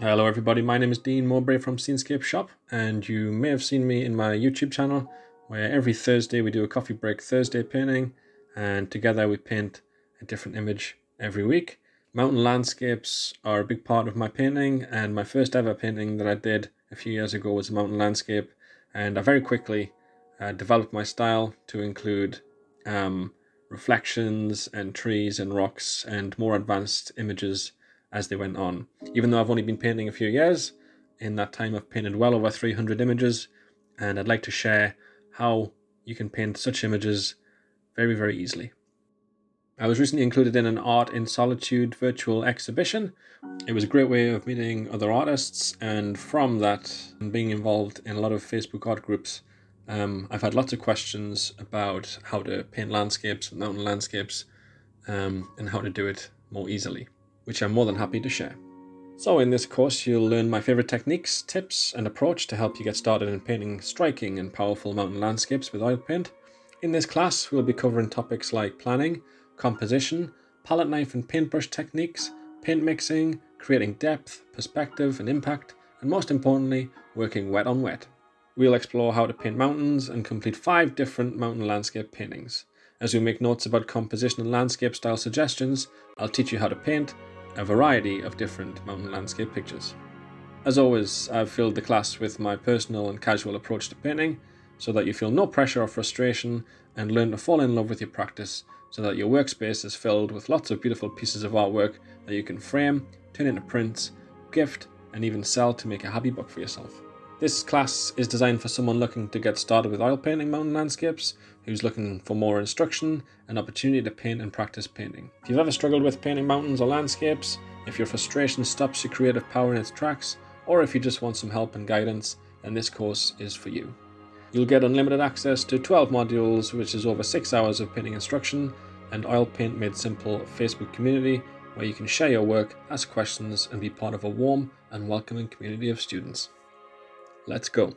Hello everybody, my name is Dean Mowbray from Scenescapeshop, and you may have seen me in my YouTube channel where every Thursday we do a coffee break Thursday painting, and together we paint a different image every week. Mountain landscapes are a big part of my painting, and my first ever painting that I did a few years ago was a mountain landscape, and I very quickly developed my style to include reflections and trees and rocks and more advanced images as they went on. Even though I've only been painting a few years, in that time I've painted well over 300 images, and I'd like to share how you can paint such images very, very easily. I was recently included in an Art in Solitude virtual exhibition. It was a great way of meeting other artists, and from that, and being involved in a lot of Facebook art groups, I've had lots of questions about how to paint landscapes, mountain landscapes, and how to do it more easily, which I'm more than happy to share. So in this course, you'll learn my favorite techniques, tips, and approach to help you get started in painting striking and powerful mountain landscapes with oil paint. In this class, we'll be covering topics like planning, composition, palette knife and paintbrush techniques, paint mixing, creating depth, perspective, and impact, and most importantly, working wet on wet. We'll explore how to paint mountains and complete 5 different mountain landscape paintings. As we make notes about composition and landscape style suggestions, I'll teach you how to paint a variety of different mountain landscape pictures. As always, I've filled the class with my personal and casual approach to painting, so that you feel no pressure or frustration and learn to fall in love with your practice, so that your workspace is filled with lots of beautiful pieces of artwork that you can frame, turn into prints, gift, and even sell to make a hobby book for yourself. This class is designed for someone looking to get started with oil painting mountain landscapes, who's looking for more instruction and opportunity to paint and practice painting. If you've ever struggled with painting mountains or landscapes, if your frustration stops your creative power in its tracks, or if you just want some help and guidance, then this course is for you. You'll get unlimited access to 12 modules, which is over 6 hours of painting instruction, and Oil Paint Made Simple Facebook community, where you can share your work, ask questions, and be part of a warm and welcoming community of students. Let's go.